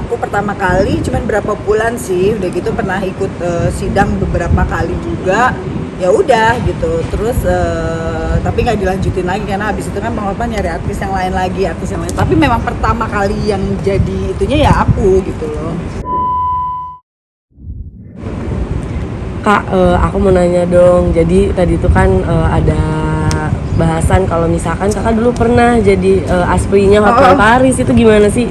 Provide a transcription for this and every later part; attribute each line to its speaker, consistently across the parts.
Speaker 1: Aku pertama kali cuman berapa bulan sih, udah gitu pernah ikut sidang beberapa kali juga. Ya udah gitu, terus tapi nggak dilanjutin lagi karena habis itu kan Bang Hotman nyari artis yang lain lagi, artis yang lain. Tapi memang pertama kali yang jadi itunya ya aku gitu loh.
Speaker 2: Kak, aku mau nanya dong. Jadi tadi itu kan ada bahasan kalau misalkan kakak dulu pernah jadi asprinya Hotman Paris, itu gimana sih?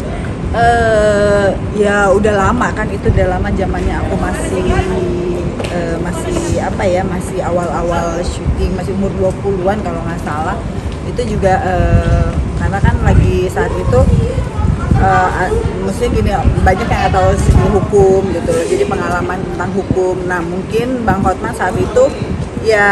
Speaker 1: Ya udah lama kan, itu udah lama zamannya aku masih apa ya, masih awal-awal syuting, masih umur 20-an kalau nggak salah. Itu juga karena kan lagi saat itu mesti gini, banyak yang nggak tahu segi hukum gitu loh, jadi pengalaman tentang hukum. Nah mungkin Bang Hotman saat itu ya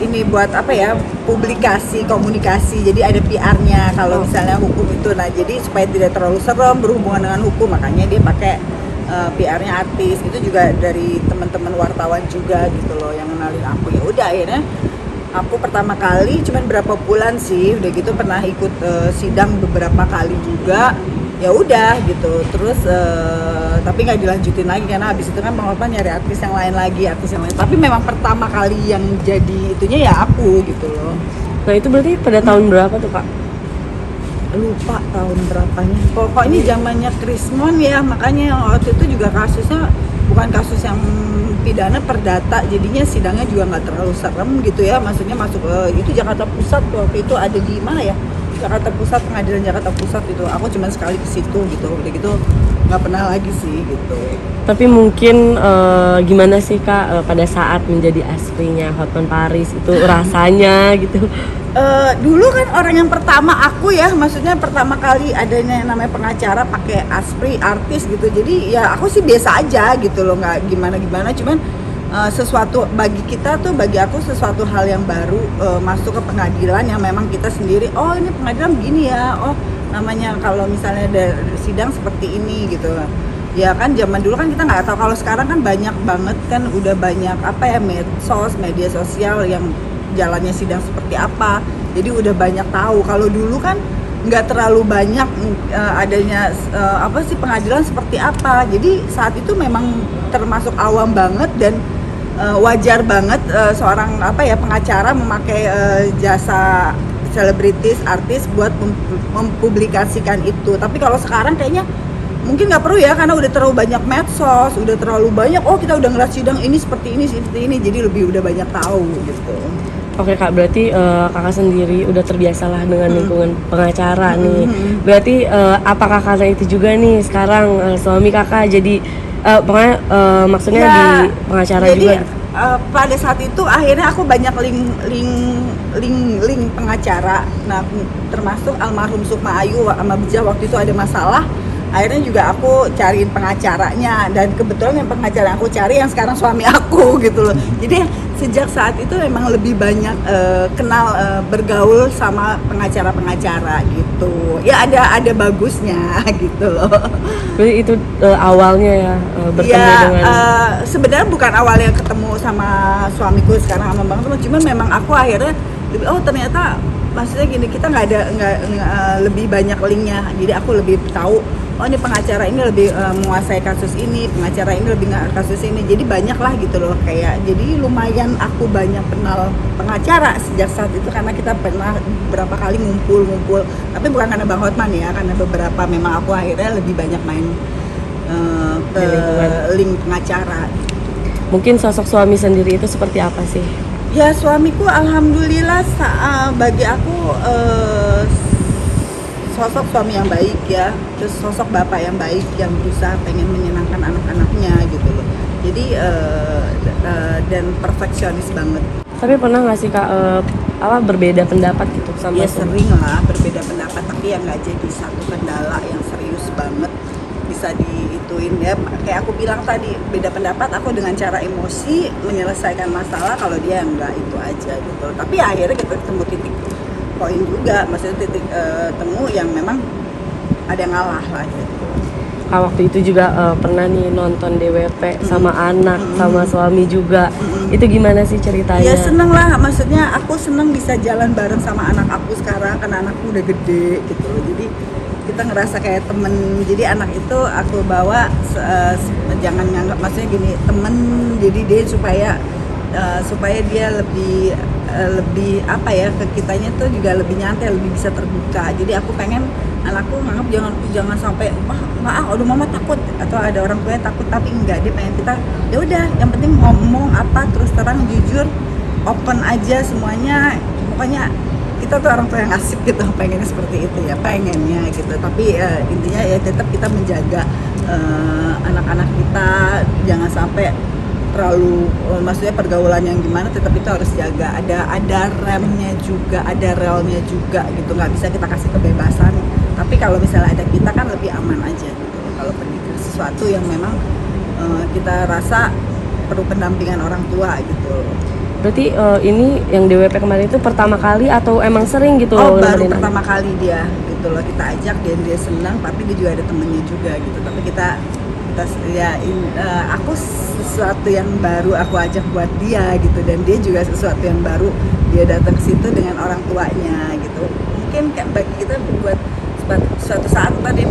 Speaker 1: ini buat apa ya, publikasi komunikasi, jadi ada PR-nya kalau misalnya hukum itu. Nah jadi supaya tidak terlalu serem berhubungan dengan hukum, makanya dia pakai PR-nya artis. Itu juga dari teman-teman wartawan juga gitu loh yang kenalin aku. Ya udah akhirnya aku pertama kali cuman berapa bulan sih, udah gitu pernah ikut sidang beberapa kali juga. Ya udah gitu, terus tapi nggak dilanjutin lagi karena habis itu kan Bang Hotman nyari artis yang lain lagi, artis yang lain. Tapi memang pertama kali yang jadi itunya ya aku gitu loh.
Speaker 2: Nah itu berarti pada tahun berapa tuh Kak?
Speaker 1: Lupa tahun berapanya, pokoknya zamannya Krismon ya, makanya waktu itu juga kasusnya bukan kasus yang pidana perdata, jadinya sidangnya juga nggak terlalu serem gitu ya, maksudnya masuk itu Jakarta Pusat waktu itu, ada di mana ya, Jakarta Pusat, pengadilan Jakarta Pusat itu. Aku cuma sekali ke situ gitu, udah gitu nggak pernah lagi sih gitu.
Speaker 2: Tapi mungkin gimana sih Kak pada saat menjadi asprinya Hotman Paris itu rasanya gitu?
Speaker 1: Dulu kan orang yang pertama aku ya, maksudnya pertama kali adanya yang namanya pengacara pakai aspri artis gitu, jadi ya aku sih biasa aja gitu loh, nggak gimana-gimana. Cuman sesuatu bagi kita tuh, bagi aku sesuatu hal yang baru, masuk ke pengadilan yang memang kita sendiri, oh ini pengadilan begini ya, oh namanya kalau misalnya ada sidang seperti ini gitu. Ya kan zaman dulu kan kita nggak tahu, kalau sekarang kan banyak banget kan, udah banyak apa ya, medsos, media sosial yang jalannya sidang seperti apa, jadi udah banyak tahu. Kalau dulu kan nggak terlalu banyak adanya apa sih pengadilan seperti apa, jadi saat itu memang termasuk awam banget dan wajar banget seorang apa ya pengacara memakai jasa selebritis, artis buat mempublikasikan itu. Tapi kalau sekarang kayaknya mungkin nggak perlu ya, karena udah terlalu banyak medsos, udah terlalu banyak, oh kita udah ngeliat sidang ini seperti ini, jadi lebih udah banyak tahu gitu.
Speaker 2: Oke Kak, berarti kakak sendiri udah terbiasa lah dengan lingkungan pengacara nih. Berarti apakah karena itu juga nih sekarang suami kakak jadi pokoknya maksudnya
Speaker 1: Ya,
Speaker 2: di pengacara
Speaker 1: jadi
Speaker 2: juga?
Speaker 1: pada saat itu akhirnya aku banyak link pengacara. Nah termasuk almarhum Sukma Ayu sama Bijah, waktu itu ada masalah, akhirnya juga aku cariin pengacaranya, dan kebetulan yang pengacara yang aku cari yang sekarang suami aku gitu loh. Jadi sejak saat itu memang lebih banyak kenal, bergaul sama pengacara-pengacara gitu. Ya ada bagusnya gitu loh.
Speaker 2: Berarti itu awalnya ya bertemu
Speaker 1: Ya
Speaker 2: dengan
Speaker 1: sebenarnya bukan awalnya ketemu sama suamiku sekarang sama Bang Teman, cuman memang aku akhirnya oh ternyata maksudnya gini, kita nggak lebih banyak linknya, jadi aku lebih tahu, oh ini pengacara ini lebih menguasai kasus ini, pengacara ini lebih nggak kasus ini, jadi banyak lah gitu loh, kayak jadi lumayan aku banyak kenal pengacara sejak saat itu, karena kita pernah berapa kali ngumpul, tapi bukan karena Bang Hotman ya, karena beberapa memang aku akhirnya lebih banyak main ke link pengacara.
Speaker 2: mungkin sosok suami sendiri itu seperti apa sih?
Speaker 1: Ya suamiku alhamdulillah bagi aku sosok suami yang baik ya, terus sosok bapak yang baik yang berusaha pengen menyenangkan anak-anaknya gitu loh. Jadi dan perfeksionis banget.
Speaker 2: Tapi pernah nggak sih Kak berbeda pendapat gitu sama
Speaker 1: Ya
Speaker 2: suami?
Speaker 1: sering lah berbeda pendapat, tapi yang nggak jadi satu kendala yang serius banget bisa diituin ya. Kayak aku bilang tadi, beda pendapat aku dengan cara emosi menyelesaikan masalah, kalau dia nggak itu aja gitu. Tapi ya akhirnya kita ketemu titik poin juga, maksudnya titik temu yang memang ada yang ngalah lah gitu.
Speaker 2: Kak waktu itu juga pernah nih nonton DWP sama anak, sama suami juga. Itu gimana sih ceritanya?
Speaker 1: Ya seneng lah, maksudnya aku seneng bisa jalan bareng sama anak aku sekarang, karena anakku udah gede gitu loh. Jadi kita kita ngerasa kayak temen. Jadi anak itu aku bawa jangan nganggap, maksudnya gini, temen, jadi dia supaya dia lebih apa ya, ke kitanya tuh juga lebih nyantai, lebih bisa terbuka. Jadi aku pengen anakku nganggap jangan sampai aduh mama takut, atau ada orang tuanya takut, tapi enggak, dia pengen kita ya udah, yang penting ngomong apa terus terang, jujur, open aja semuanya. Pokoknya kita tuh orang tua yang asik gitu, pengennya seperti itu ya, pengennya gitu. Tapi intinya ya tetap kita menjaga anak-anak kita, jangan sampai terlalu maksudnya pergaulan yang gimana, tetap kita harus jaga, ada remnya juga, ada relnya juga gitu. Nggak bisa kita kasih kebebasan, tapi kalau misalnya ada kita kan lebih aman aja gitu kalau pergi ke sesuatu yang memang kita rasa perlu pendampingan orang tua gitu.
Speaker 2: Berarti ini yang DWP kemarin itu pertama kali atau emang sering gitu?
Speaker 1: Oh, baru
Speaker 2: nemenin
Speaker 1: pertama kali dia gitu loh, kita ajak dia senang, tapi dia juga ada temennya juga gitu. Tapi kita aku sesuatu yang baru aku ajak buat dia gitu, dan dia juga sesuatu yang baru, dia datang ke situ dengan orang tuanya gitu. Mungkin kayak bagi kita buat suatu saat ntar dia